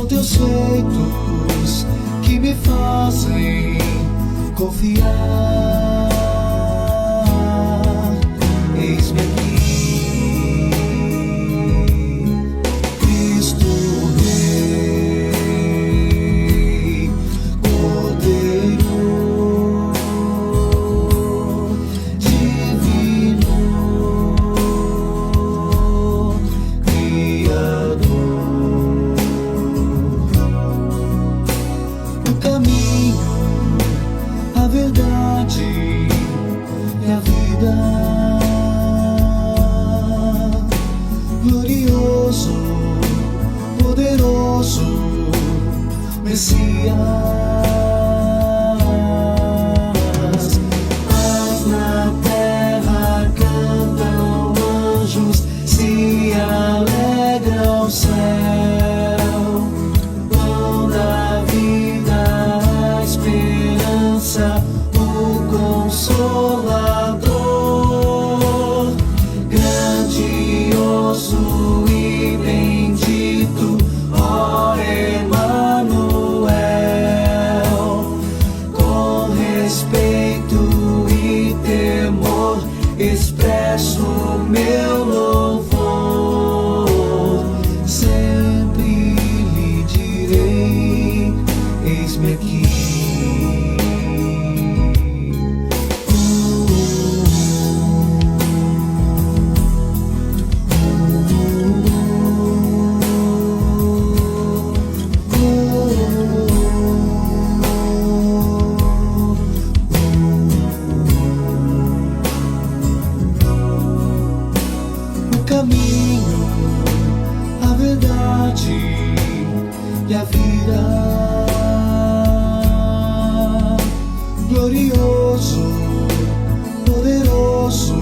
São teus feitos que me fazem confiar. Eis-me aqui, Cristo Rei, Cordeiro Divino, Criador. O caminho, a verdade e a vida. Glorioso, poderoso Messias. Paz na terra, cantam anjos, se alegra o céu. Pão da vida, a esperança, o Consolador, grandioso e bendito, ó Emanuel. Com respeito e temor, expresso meu louvor. Sempre lhe direi: eis-me aqui. O caminho, a verdade e a vida. Glorioso, poderoso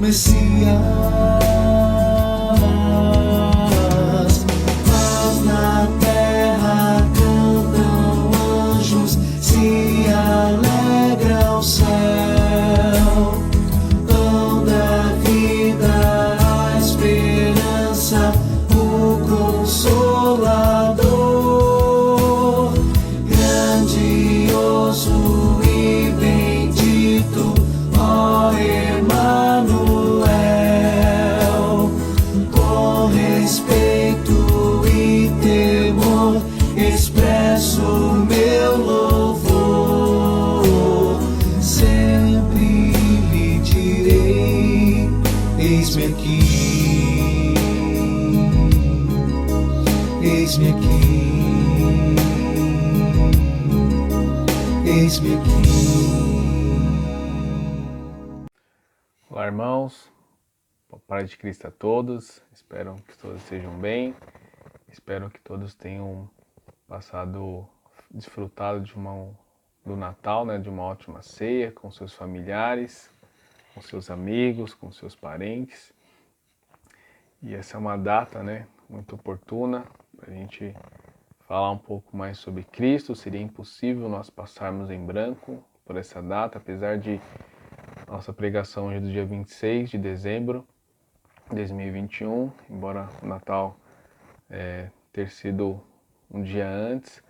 Messias. Paz na terra, cantam anjos, se alegra o céu. Pão da vida, a esperança, o Consolador, grandioso e bendito, ó Emanuel. Com respeito e temor, expresso meu louvor. Sempre lhe direi: eis-me aqui, eis-me aqui, eis-me aqui. Olá, irmãos, paz de Cristo a todos, espero que todos estejam bem, espero que todos tenham desfrutado do Natal, né, de uma ótima ceia com seus familiares, com seus amigos, com seus parentes. E essa é uma data, né, muito oportuna para a gente falar um pouco mais sobre Cristo. Seria impossível nós passarmos em branco por essa data, apesar de nossa pregação hoje é do dia 26 de dezembro de 2021, embora o Natal ter sido um dia antes,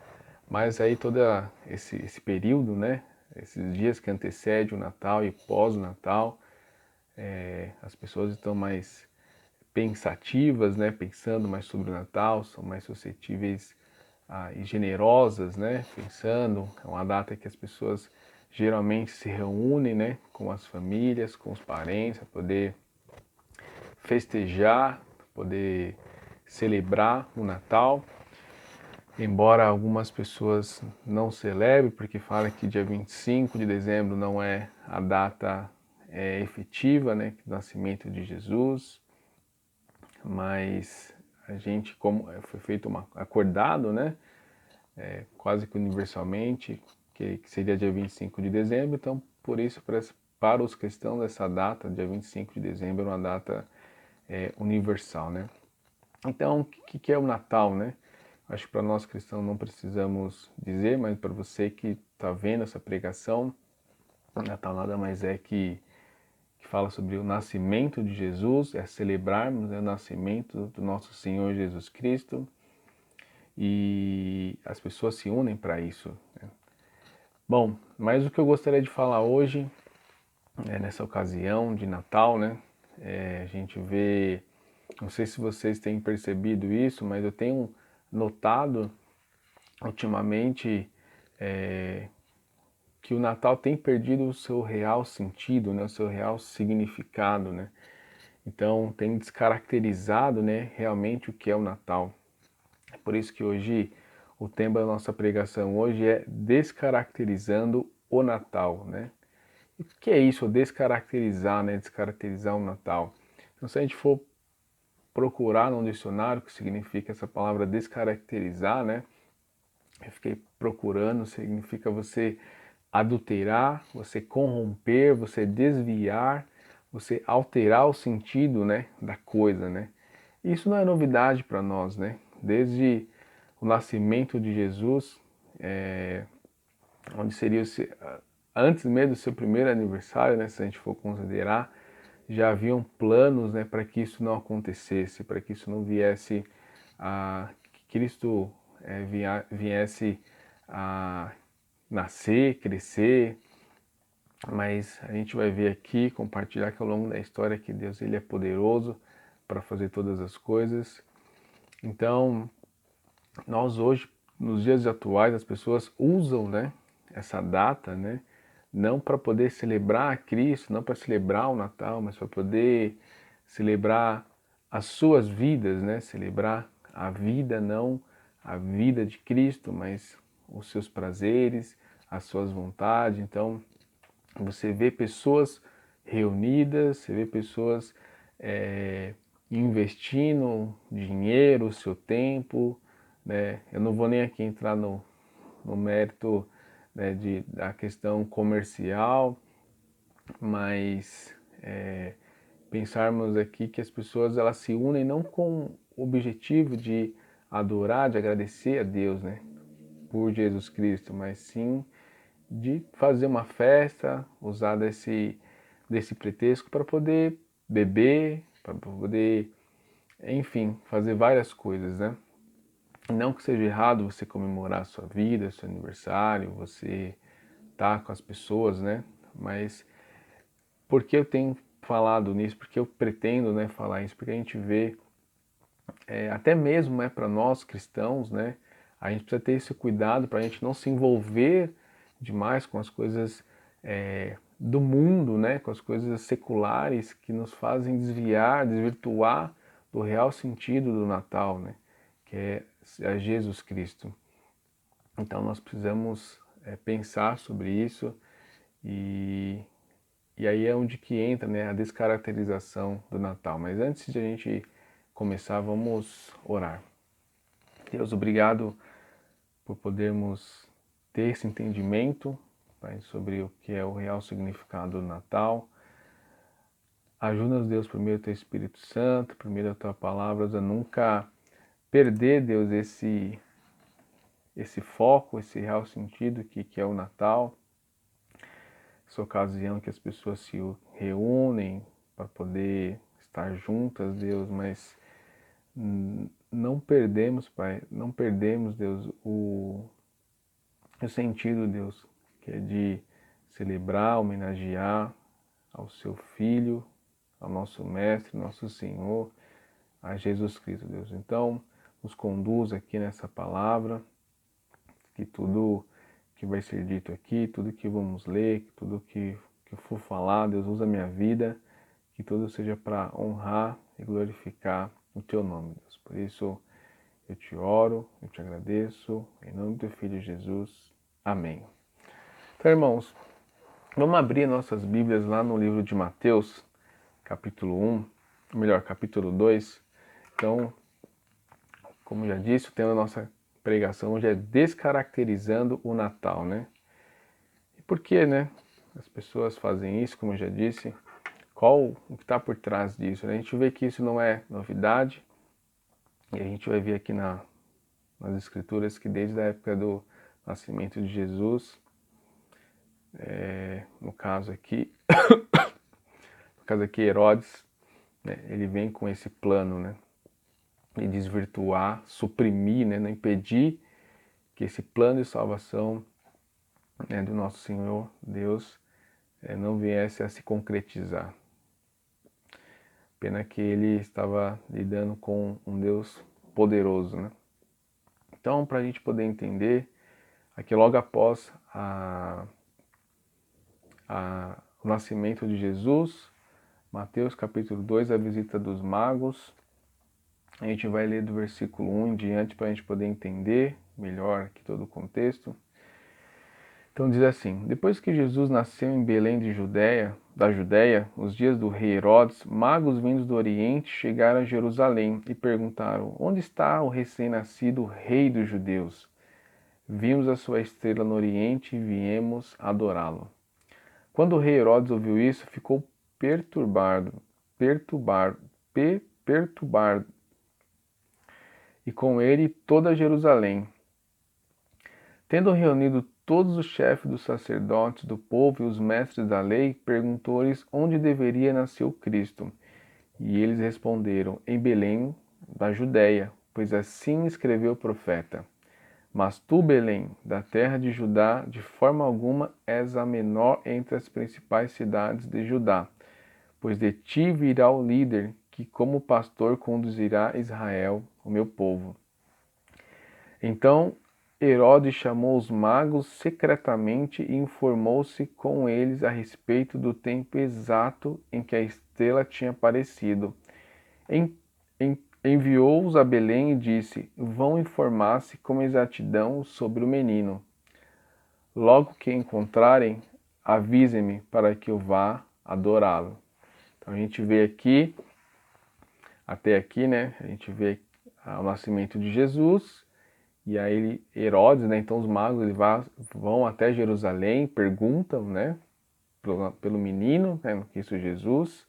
mas aí todo esse período, né, esses dias que antecede o Natal e pós o Natal, as pessoas estão mais pensativas, né, pensando mais sobre o Natal, são mais suscetíveis e generosas, né, pensando, é uma data que as pessoas geralmente se reúnem, né, com as famílias, com os parentes, para poder festejar, poder celebrar o Natal. Embora algumas pessoas não celebrem, porque falam que dia 25 de dezembro não é a data efetiva, né, do nascimento de Jesus, mas a gente, como foi feito acordado, né, quase que universalmente, que seria dia 25 de dezembro, então por isso para os cristãos essa data, dia 25 de dezembro, é uma data universal, né? Então, o que é o Natal, né? Acho que para nós cristãos não precisamos dizer, mas para você que está vendo essa pregação, o Natal nada mais é que fala sobre o nascimento de Jesus, é celebrarmos o nascimento do nosso Senhor Jesus Cristo. e as pessoas se unem para isso, né? Bom, mas o que eu gostaria de falar hoje, nessa ocasião de Natal, né? A gente vê, não sei se vocês têm percebido isso, mas eu tenho notado ultimamente que o Natal tem perdido o seu real sentido, né? O seu real significado, né? Então tem descaracterizado, né, realmente o que é o Natal. É por isso que hoje o tema da nossa pregação hoje é descaracterizando o Natal, né? E o que é isso, descaracterizar, né? Descaracterizar o Natal. Então, se a gente for procurar no dicionário o que significa essa palavra descaracterizar, né? Eu fiquei procurando, significa você adulterar, você corromper, você desviar, você alterar o sentido, né, da coisa, né? Isso não é novidade para nós, né? Desde o nascimento de Jesus, onde seria antes mesmo do seu primeiro aniversário, né, se a gente for considerar, já haviam planos, né, para que isso não acontecesse, para que isso não viesse que Cristo viesse a nascer, crescer, mas a gente vai ver aqui, compartilhar que ao longo da história que Deus ele é poderoso para fazer todas as coisas. Então, nós hoje, nos dias atuais, as pessoas usam, né, essa data, né, não para poder celebrar a Cristo, não para celebrar o Natal, mas para poder celebrar as suas vidas, né, celebrar a vida, não a vida de Cristo, mas os seus prazeres, as suas vontades. Então, você vê pessoas reunidas, você vê pessoas investindo dinheiro, seu tempo, né? Eu não vou nem aqui entrar no mérito, né, da questão comercial, mas pensarmos aqui que as pessoas elas se unem não com o objetivo de adorar, de agradecer a Deus, né, por Jesus Cristo, mas sim de fazer uma festa, usar desse pretexto para poder beber, para poder, enfim, fazer várias coisas, né? Não que seja errado você comemorar a sua vida, seu aniversário, você estar com as pessoas, né? Mas por que eu tenho falado nisso? Porque eu pretendo, né, falar isso? Porque a gente vê, até mesmo para nós cristãos, né? A gente precisa ter esse cuidado para a gente não se envolver demais com as coisas do mundo, né? Com as coisas seculares que nos fazem desviar, desvirtuar do real sentido do Natal, né? Que é Jesus Cristo. Então nós precisamos pensar sobre isso e aí é onde que entra, né, a descaracterização do Natal. Mas antes de a gente começar, vamos orar. Deus, obrigado por podermos ter esse entendimento, Pai, sobre o que é o real significado do Natal. Ajuda-nos, Deus, por meio do Teu Espírito Santo, por meio da Tua Palavra, a nunca perder, Deus, esse foco, esse real sentido que é o Natal. Essa ocasião que as pessoas se reúnem para poder estar juntas, Deus, mas não perdemos, Pai, não perdemos, Deus, o sentido, Deus, que é de celebrar, homenagear ao Seu Filho, ao nosso Mestre, nosso Senhor, a Jesus Cristo, Deus. Então, nos conduz aqui nessa palavra, que tudo que vai ser dito aqui, tudo que vamos ler, tudo que for falar, Deus usa a minha vida, que tudo seja para honrar e glorificar o Teu nome, Deus. Por isso, eu te oro, eu te agradeço, em nome do Teu Filho Jesus. Amém. Então, irmãos, vamos abrir nossas Bíblias lá no livro de Mateus, capítulo 1, ou melhor, capítulo 2. Então, como já disse, o tema da nossa pregação hoje é descaracterizando o Natal, né? E por que, né? As pessoas fazem isso, como eu já disse. Qual o que está por trás disso, né? A gente vê que isso não é novidade. E a gente vai ver aqui nas Escrituras que desde a época do nascimento de Jesus, no caso aqui Herodes, né, ele vem com esse plano, né? e desvirtuar, suprimir, né, não impedir que esse plano de salvação, né, do nosso Senhor Deus não viesse a se concretizar. Pena que ele estava lidando com um Deus poderoso, né? Então, para a gente poder entender, aqui logo após o nascimento de Jesus, Mateus capítulo 2, a visita dos magos, a gente vai ler do versículo 1 em diante para a gente poder entender melhor aqui todo o contexto. Então diz assim: depois que Jesus nasceu em Belém da Judéia, nos dias do rei Herodes, magos vindos do Oriente chegaram a Jerusalém e perguntaram: onde está o recém-nascido rei dos judeus? Vimos a sua estrela no Oriente e viemos adorá-lo. Quando o rei Herodes ouviu isso, ficou perturbado, e com ele toda Jerusalém. Tendo reunido todos os chefes dos sacerdotes do povo e os mestres da lei, perguntou-lhes onde deveria nascer o Cristo. E eles responderam: em Belém, da Judéia, pois assim escreveu o profeta. Mas tu, Belém, da terra de Judá, de forma alguma és a menor entre as principais cidades de Judá, pois de ti virá o líder que como pastor conduzirá Israel, o meu povo. Então Herodes chamou os magos secretamente e informou-se com eles a respeito do tempo exato em que a estrela tinha aparecido. Enviou-os a Belém e disse: vão informar-se com exatidão sobre o menino. Logo que encontrarem, avisem-me para que eu vá adorá-lo. Então a gente vê aqui, até aqui, né? A gente vê o nascimento de Jesus. E aí Herodes, né, então os magos vão até Jerusalém, perguntam, né, pelo menino, né, no Cristo Jesus.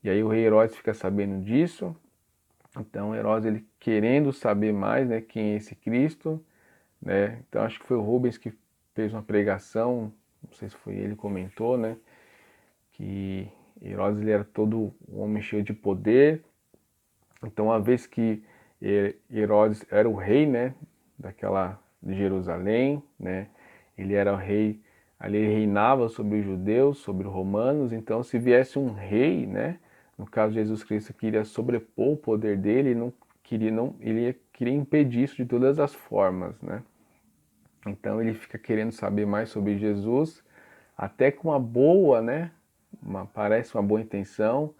E aí o rei Herodes fica sabendo disso. Então Herodes, ele querendo saber mais, né, quem é esse Cristo, né. Então acho que foi o Rubens que fez uma pregação, não sei se foi ele que comentou, né, que Herodes, ele era todo um homem cheio de poder. Então, uma vez que Herodes era o rei, né, de Jerusalém, né, ele era o rei, ali ele reinava sobre os judeus, sobre os romanos. Então, se viesse um rei, né, no caso de Jesus Cristo, que queria sobrepor o poder dele, ele queria impedir isso de todas as formas, né. Então, ele fica querendo saber mais sobre Jesus, até com uma boa, né, parece uma boa intenção.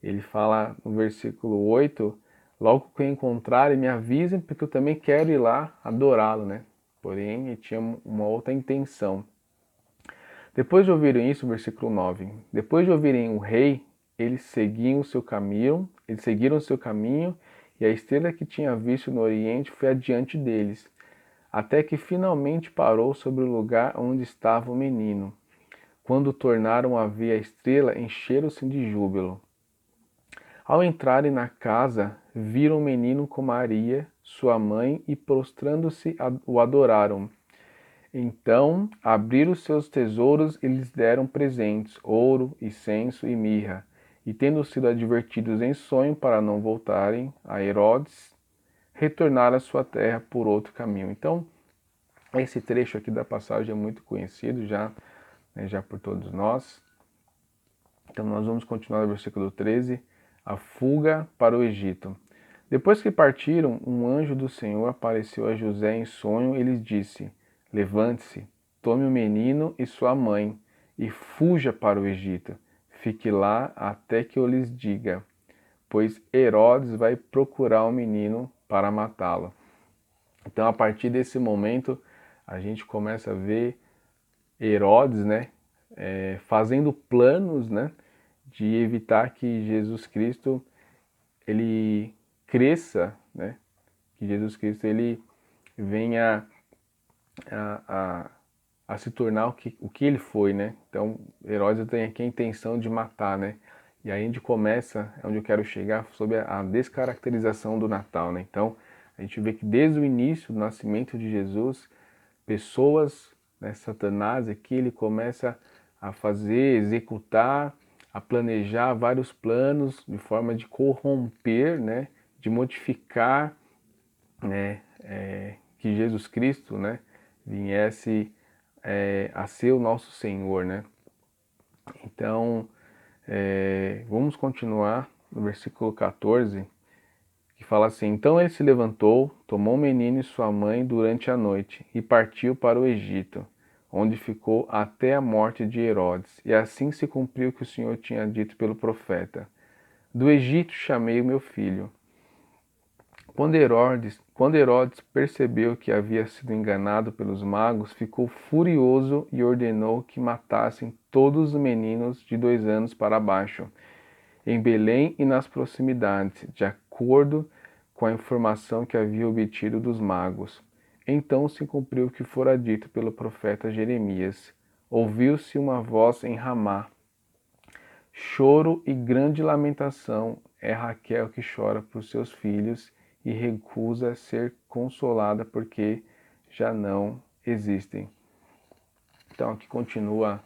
Ele fala no versículo 8, logo que o encontrarem, me avisem, porque eu também quero ir lá adorá-lo, né? Porém, ele tinha uma outra intenção. Depois de ouvirem isso, versículo 9, depois de ouvirem o rei, eles seguiram o seu caminho, e a estrela que tinha visto no oriente foi adiante deles, até que finalmente parou sobre o lugar onde estava o menino. Quando tornaram a ver a estrela, encheram-se de júbilo. Ao entrarem na casa, viram o menino com Maria, sua mãe, e prostrando-se o adoraram. Então abriram seus tesouros e lhes deram presentes, ouro, incenso e mirra. E tendo sido advertidos em sonho para não voltarem a Herodes, retornaram à sua terra por outro caminho. Então, esse trecho aqui da passagem é muito conhecido já, né, já por todos nós. Então nós vamos continuar no versículo 13. A fuga para o Egito. Depois que partiram, um anjo do Senhor apareceu a José em sonho e lhes disse: levante-se, tome o menino e sua mãe e fuja para o Egito. Fique lá até que eu lhes diga, pois Herodes vai procurar o menino para matá-lo. Então, a partir desse momento, a gente começa a ver Herodes, né, fazendo planos, né, de evitar que Jesus Cristo ele cresça, né? Que Jesus Cristo ele venha a se tornar o que ele foi, né? Então Herodes tem aqui a intenção de matar, né? E aí a gente começa, é onde eu quero chegar, sobre a descaracterização do Natal, né? Então a gente vê que desde o início do nascimento de Jesus, pessoas, né, Satanás aqui, ele começa a fazer, executar, a planejar vários planos de forma de corromper, né, de modificar, né, que Jesus Cristo, né, viesse a ser o nosso Senhor, né? Então, vamos continuar no versículo 14, que fala assim: Então ele se levantou, tomou o menino e sua mãe durante a noite e partiu para o Egito, onde ficou até a morte de Herodes. E assim se cumpriu o que o Senhor tinha dito pelo profeta: Do Egito chamei o meu filho. Quando Herodes percebeu que havia sido enganado pelos magos, ficou furioso e ordenou que matassem todos os meninos de 2 anos para baixo, em Belém e nas proximidades, de acordo com a informação que havia obtido dos magos. Então se cumpriu o que fora dito pelo profeta Jeremias. Ouviu-se uma voz em Ramá, choro e grande lamentação. É Raquel que chora por seus filhos e recusa ser consolada porque já não existem. Então aqui continua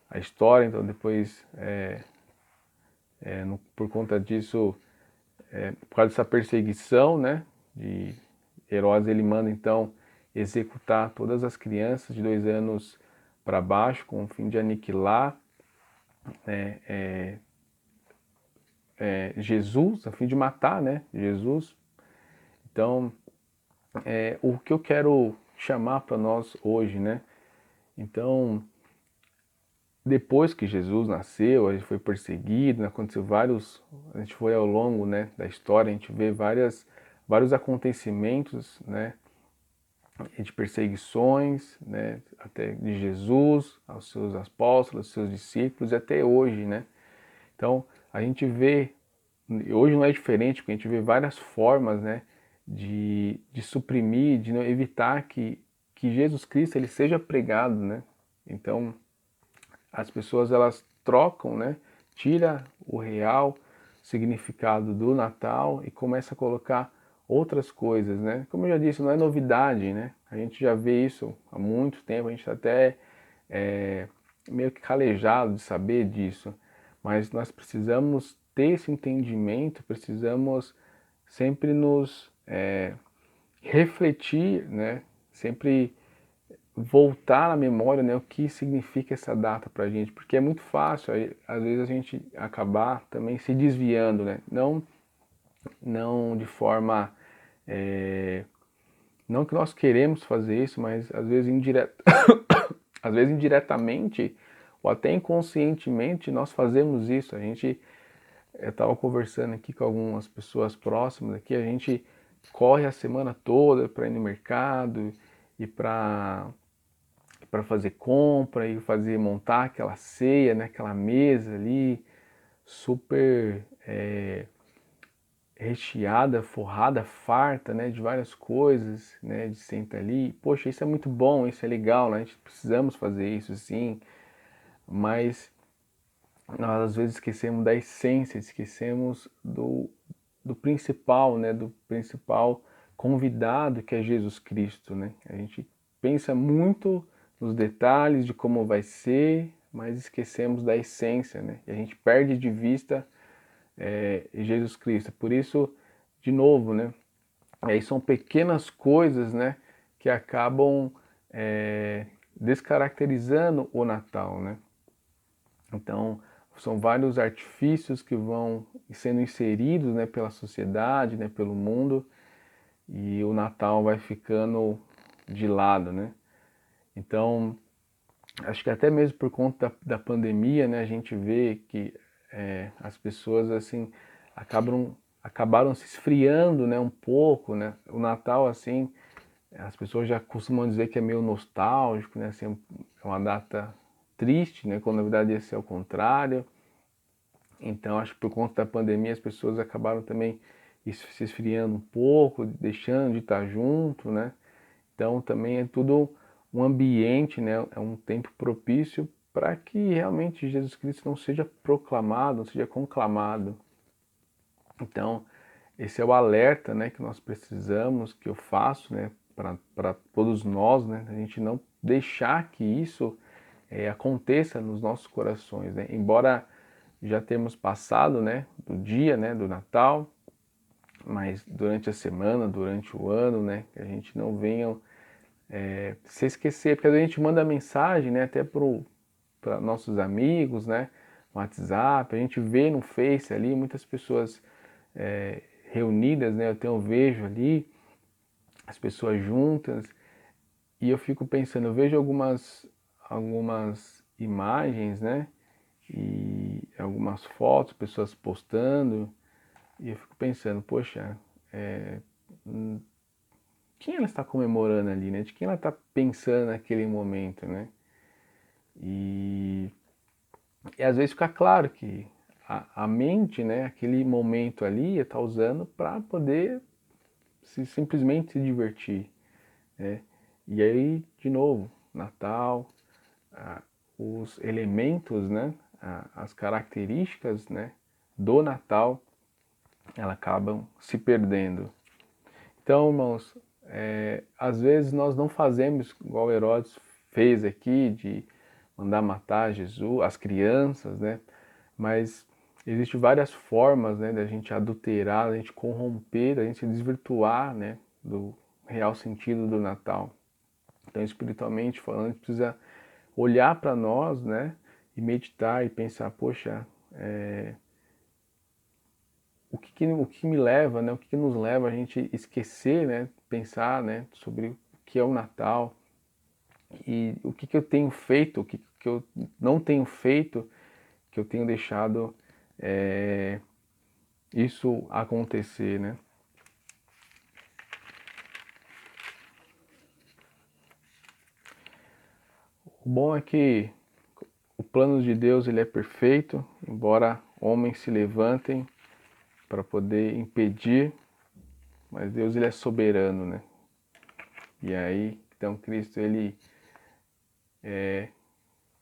a história. Então depois, por conta disso, por causa dessa perseguição, né, de Herodes, ele manda então executar todas as crianças de 2 anos para baixo, com o fim de aniquilar, né, Jesus, a fim de matar, né, Jesus. Então, o que eu quero chamar para nós hoje, né? Então, depois que Jesus nasceu, ele foi perseguido, né, aconteceu vários, a gente foi ao longo, né, da história, a gente vê vários acontecimentos, né, de perseguições, né, até de Jesus, aos seus apóstolos, aos seus discípulos, e até hoje, né? Então, a gente vê, hoje não é diferente, porque a gente vê várias formas, né, de suprimir, de evitar que Jesus Cristo ele seja pregado, né? Então, as pessoas elas trocam, né, tira o real significado do Natal e começa a colocar outras coisas, né? Como eu já disse, não é novidade, né? A gente já vê isso há muito tempo, a gente está até meio que calejado de saber disso, mas nós precisamos ter esse entendimento, precisamos sempre nos refletir, né? Sempre voltar à memória, né, o que significa essa data para a gente, porque é muito fácil, às vezes a gente acabar também se desviando, né? Não de forma, não que nós queremos fazer isso, mas às vezes às vezes indiretamente ou até inconscientemente nós fazemos isso. Eu estava conversando aqui com algumas pessoas próximas aqui, a gente corre a semana toda para ir no mercado e para fazer compra e montar aquela ceia, né, aquela mesa ali super recheada, forrada, farta, né, de várias coisas, né, de sentar ali. Poxa, isso é muito bom, isso é legal, né? A gente precisamos fazer isso, sim, mas nós às vezes esquecemos da essência, esquecemos do principal, né, do principal convidado que é Jesus Cristo, né? A gente pensa muito nos detalhes de como vai ser, mas esquecemos da essência, né? E a gente perde de vista Jesus Cristo. Por isso, de novo, né? Aí são pequenas coisas, né, que acabam descaracterizando o Natal, né? Então, são vários artifícios que vão sendo inseridos, né, pela sociedade, né, pelo mundo, e o Natal vai ficando de lado, né? Então, acho que até mesmo por conta da pandemia, né, a gente vê que as pessoas assim acabaram se esfriando, né, um pouco, né? O Natal assim, as pessoas já costumam dizer que é meio nostálgico, né? Assim, é uma data triste, né? Quando na verdade esse é o contrário. Então acho que por conta da pandemia as pessoas acabaram também se esfriando um pouco, deixando de estar junto, né? Então também é tudo um ambiente, né? É um tempo propício para que realmente Jesus Cristo não seja proclamado, não seja conclamado. Então esse é o alerta, né, que nós precisamos, que eu faço, né, para todos nós, né? A gente não deixar que isso aconteça nos nossos corações, né? Embora já temos passado, né, do dia, né, do Natal, mas durante a semana, durante o ano, né, que a gente não venha se esquecer, porque a gente manda mensagem, né, até para nossos amigos, né, no WhatsApp, a gente vê no Face ali muitas pessoas reunidas, né, eu vejo ali as pessoas juntas e eu fico pensando, eu vejo algumas imagens, né, e algumas fotos, pessoas postando, e eu fico pensando, poxa, quem ela está comemorando ali, né? De quem ela está pensando naquele momento, né? E, e às vezes fica claro que a mente, né, aquele momento ali, está usando para poder simplesmente se divertir, né? E aí, de novo, Natal, os elementos, né, as características, né, do Natal, elas acabam se perdendo. Então, irmãos, às vezes nós não fazemos igual Herodes fez aqui, de mandar matar Jesus, as crianças, né? Mas existem várias formas, né, da gente adulterar, da gente corromper, da gente desvirtuar, né, do real sentido do Natal. Então, espiritualmente falando, a gente precisa olhar para nós, né, e meditar e pensar, poxa, o que me leva, né, o que nos leva a gente esquecer, né, pensar, né, sobre o que é o Natal e o que eu tenho feito, o que eu não tenho feito, que eu tenho deixado isso acontecer, né? O bom é que o plano de Deus ele é perfeito, embora homens se levantem para poder impedir, mas Deus ele é soberano, né? E aí, então Cristo ele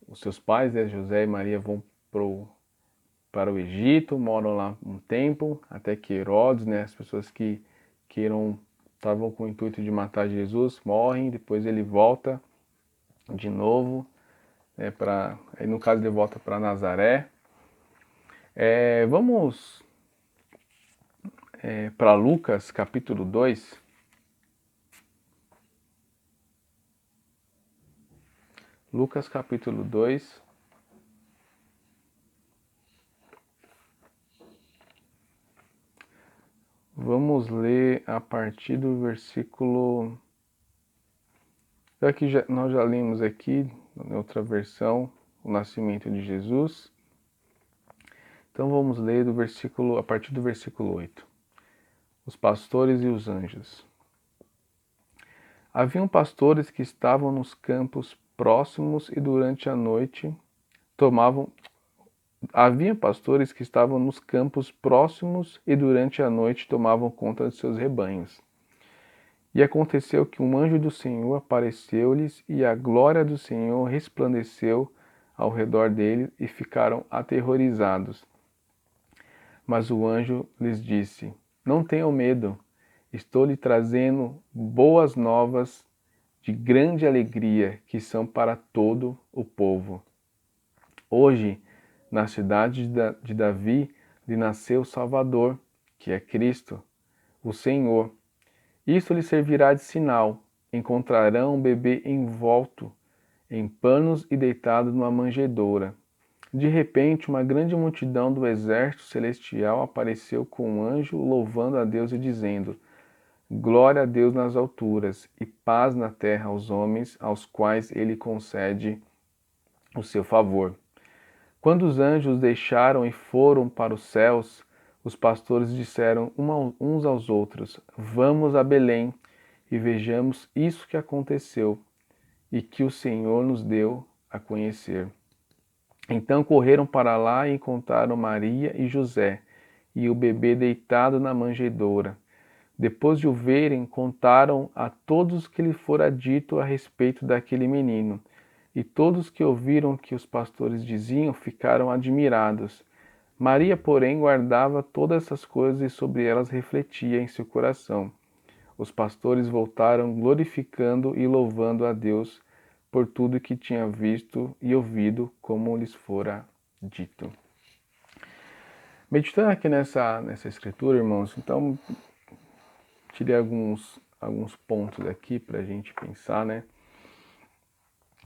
os seus pais, né, José e Maria vão para o Egito, moram lá um tempo, até que Herodes, né, as pessoas que estavam com o intuito de matar Jesus, morrem, depois ele volta de novo, né, aí no caso ele volta para Nazaré. Vamos para Lucas capítulo 2. Lucas capítulo 2. Vamos ler a partir do versículo. Nós já lemos aqui, na outra versão, o nascimento de Jesus. Então vamos ler a partir do versículo 8. Os pastores e os anjos. Haviam pastores que estavam nos campos próximos e durante a noite tomavam Havia pastores que estavam nos campos próximos e durante a noite tomavam conta de seus rebanhos. E aconteceu que um anjo do Senhor apareceu-lhes e a glória do Senhor resplandeceu ao redor deles e ficaram aterrorizados. Mas o anjo lhes disse: Não tenham medo, estou lhe trazendo boas novas de grande alegria que são para todo o povo. Hoje, na cidade de Davi, lhe nasceu o Salvador, que é Cristo, o Senhor. Isto lhe servirá de sinal: encontrarão um bebê envolto em panos e deitado numa manjedoura. De repente, uma grande multidão do exército celestial apareceu com um anjo, louvando a Deus e dizendo: Glória a Deus nas alturas e paz na terra aos homens aos quais ele concede o seu favor. Quando os anjos deixaram e foram para os céus, os pastores disseram uns aos outros: Vamos a Belém e vejamos isso que aconteceu e que o Senhor nos deu a conhecer. Então correram para lá e encontraram Maria e José e o bebê deitado na manjedoura. Depois de o verem, contaram a todos o que lhe fora dito a respeito daquele menino. E todos que ouviram o que os pastores diziam ficaram admirados. Maria, porém, guardava todas essas coisas e sobre elas refletia em seu coração. Os pastores voltaram glorificando e louvando a Deus por tudo que tinha visto e ouvido, como lhes fora dito. Meditando aqui nessa escritura, irmãos, então tirei alguns pontos aqui para a gente pensar, né?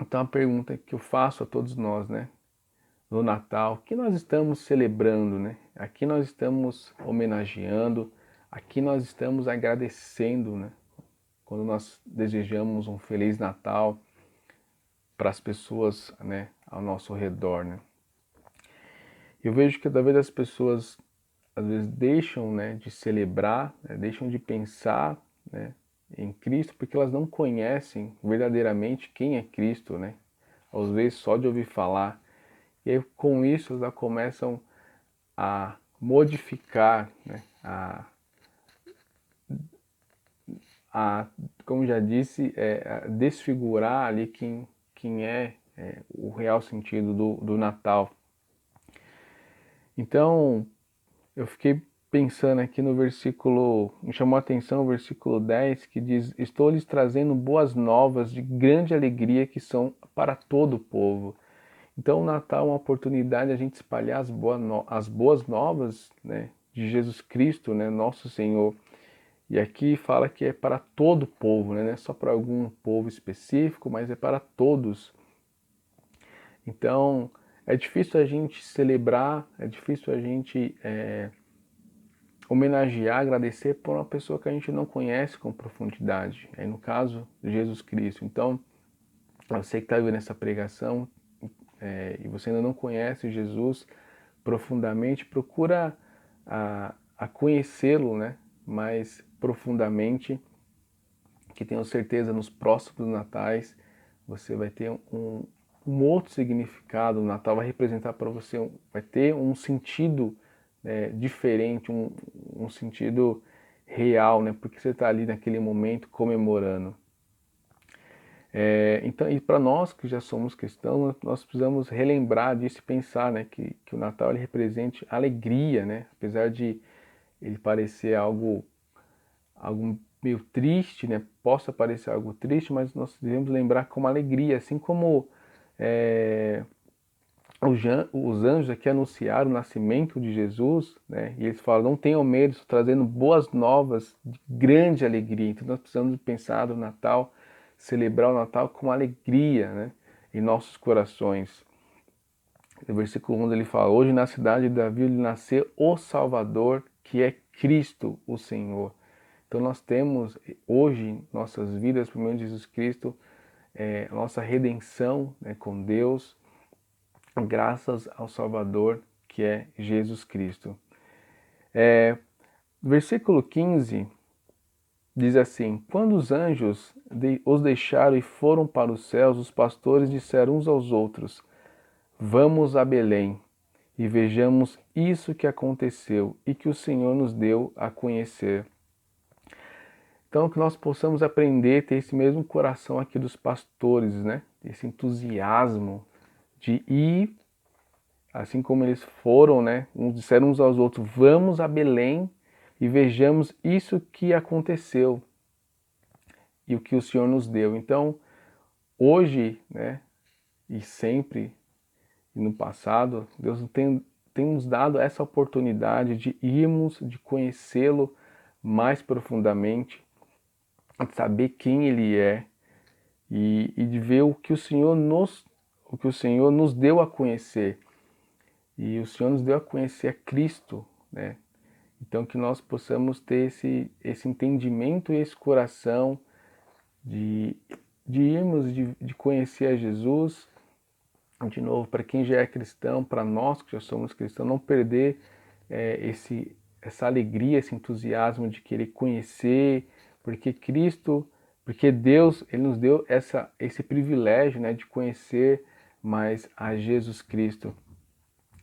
Então a pergunta que eu faço a todos nós, né? No Natal, o que nós estamos celebrando, né? Aqui nós estamos homenageando, aqui nós estamos agradecendo, né? Quando nós desejamos um Feliz Natal para as pessoas, né, ao nosso redor, né? Eu vejo que cada vez as pessoas às vezes deixam, né, de celebrar, né, deixam de pensar, né, em Cristo porque elas não conhecem verdadeiramente quem é Cristo, né? Às vezes só de ouvir falar. E aí com isso elas começam a modificar, né, a como já disse, a desfigurar ali quem é o real sentido do Natal. Então, eu fiquei pensando aqui no versículo, me chamou a atenção o versículo 10, que diz: Estou lhes trazendo boas novas de grande alegria que são para todo o povo. Então o Natal é uma oportunidade de a gente espalhar as boas novas, né, de Jesus Cristo, né, nosso Senhor. E aqui fala que é para todo o povo, né, não é só para algum povo específico, mas é para todos. Então é difícil a gente celebrar, é difícil a gente homenagear, agradecer por uma pessoa que a gente não conhece com profundidade. Aí no caso, Jesus Cristo. Então, você que está vendo essa pregação e você ainda não conhece Jesus profundamente, procura a conhecê-lo, né, mais profundamente, que tenho certeza nos próximos natais você vai ter um outro significado. O Natal vai representar para você, vai ter um sentido diferente, um sentido real, né? Porque você está ali naquele momento comemorando. Então, e para nós que já somos cristãos, nós precisamos relembrar disso e pensar, né, que o Natal ele represente alegria, né? Apesar de ele parecer algo meio triste, né? Possa parecer algo triste, mas nós devemos lembrar como alegria, assim como os anjos aqui anunciaram o nascimento de Jesus, né? E eles falam: não tenham medo, estou trazendo boas novas de grande alegria. Então nós precisamos pensar no Natal, celebrar o Natal com alegria, né, em nossos corações. No versículo 1 ele fala: hoje na cidade de Davi lhe nasceu o Salvador, que é Cristo o Senhor. Então nós temos hoje em nossas vidas, por meio de Jesus Cristo, a nossa redenção, né, com Deus, graças ao Salvador, que é Jesus Cristo. Versículo 15 diz assim: quando os anjos os deixaram e foram para os céus, os pastores disseram uns aos outros: vamos a Belém e vejamos isso que aconteceu e que o Senhor nos deu a conhecer. Então, que nós possamos aprender a ter esse mesmo coração aqui dos pastores, né? Esse entusiasmo de ir, assim como eles foram, né? Uns disseram uns aos outros: vamos a Belém e vejamos isso que aconteceu e o que o Senhor nos deu. Então, hoje, né? E sempre, e no passado, Deus tem nos dado essa oportunidade de irmos, de conhecê-lo mais profundamente, de saber quem Ele é e de ver o que o Senhor nos deu a conhecer. E o Senhor nos deu a conhecer a Cristo, né? Então que nós possamos ter esse entendimento e esse coração de irmos, de conhecer a Jesus. De novo, para quem já é cristão, para nós que já somos cristãos, não perder essa alegria, esse entusiasmo de querer conhecer, porque Deus, Ele nos deu esse privilégio, né, de conhecer mais a Jesus Cristo.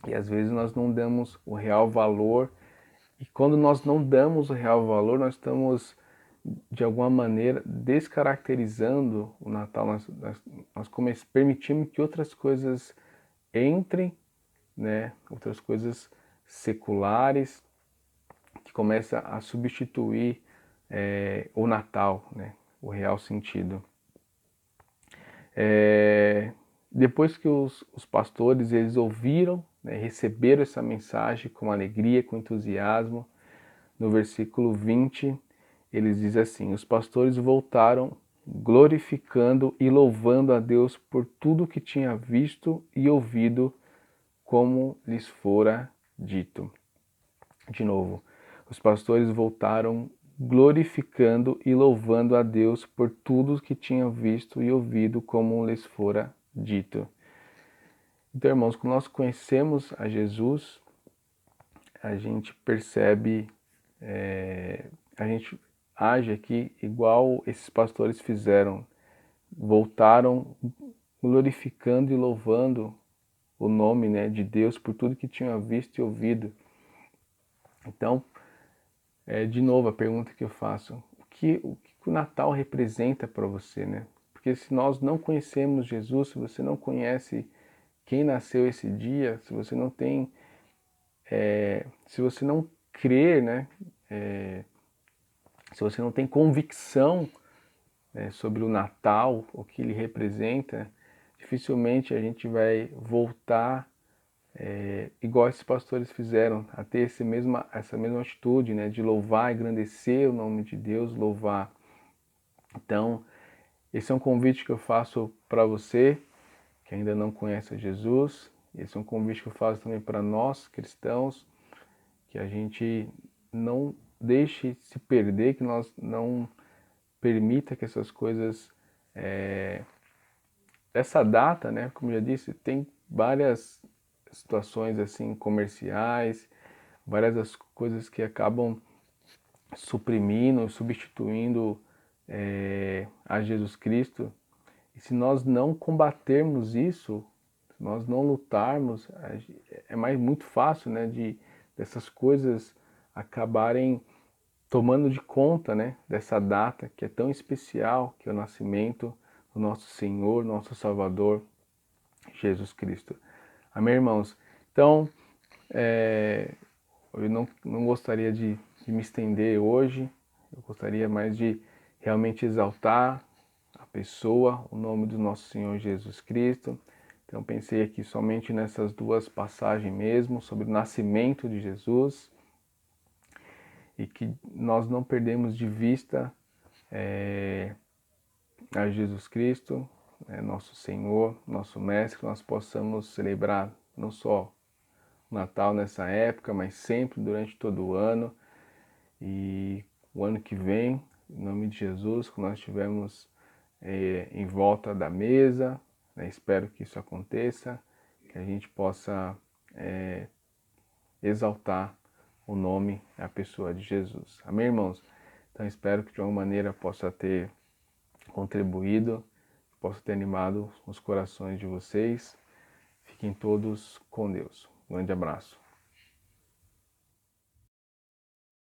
E às vezes nós não damos o real valor, e quando nós não damos o real valor, nós estamos, de alguma maneira, descaracterizando o Natal. Nós permitimos que outras coisas entrem, né? Outras coisas seculares, que começam a substituir o Natal, né? O real sentido. Depois que os pastores eles ouviram, né, receberam essa mensagem com alegria, com entusiasmo. No versículo 20, eles dizem assim: os pastores voltaram glorificando e louvando a Deus por tudo que tinha visto e ouvido, como lhes fora dito. De novo, os pastores voltaram glorificando e louvando a Deus por tudo que tinham visto e ouvido, como lhes fora dito. Então, irmãos, quando nós conhecemos a Jesus, a gente percebe, a gente age aqui igual esses pastores fizeram. Voltaram glorificando e louvando o nome, né, de Deus por tudo que tinham visto e ouvido. Então, de novo, a pergunta que eu faço: o que o Natal representa para você, né? Porque se nós não conhecemos Jesus, se você não conhece quem nasceu esse dia, se você não tem, se você não crer, né? Se você não tem convicção, sobre o Natal, o que ele representa, dificilmente a gente vai voltar igual esses pastores fizeram, a ter essa mesma atitude, né, de louvar, engrandecer o nome de Deus, louvar. Então, esse é um convite que eu faço para você que ainda não conhece Jesus. Esse é um convite que eu faço também para nós cristãos, que a gente não deixe se perder, que nós não permita que essas coisas, essa data, né, como eu já disse, tem várias situações assim comerciais, várias das coisas que acabam suprimindo, substituindo a Jesus Cristo. E se nós não combatermos isso, se nós não lutarmos, é muito fácil, né, dessas coisas acabarem tomando de conta, né, dessa data que é tão especial, que é o nascimento do nosso Senhor, nosso Salvador, Jesus Cristo. Amém, irmãos? Então, eu não gostaria de me estender hoje, eu gostaria mais de realmente exaltar a pessoa, o nome do nosso Senhor Jesus Cristo. Então, pensei aqui somente nessas duas passagens mesmo, sobre o nascimento de Jesus, e que nós não perdemos de vista a Jesus Cristo, nosso Senhor, nosso Mestre, que nós possamos celebrar não só o Natal nessa época, mas sempre durante todo o ano. E o ano que vem, em nome de Jesus, que nós estivermos em volta da mesa, né, espero que isso aconteça, que a gente possa exaltar o nome e a pessoa de Jesus. Amém, irmãos? Então espero que de alguma maneira possa ter contribuído, possa ter animado os corações de vocês. Fiquem todos com Deus. Um grande abraço.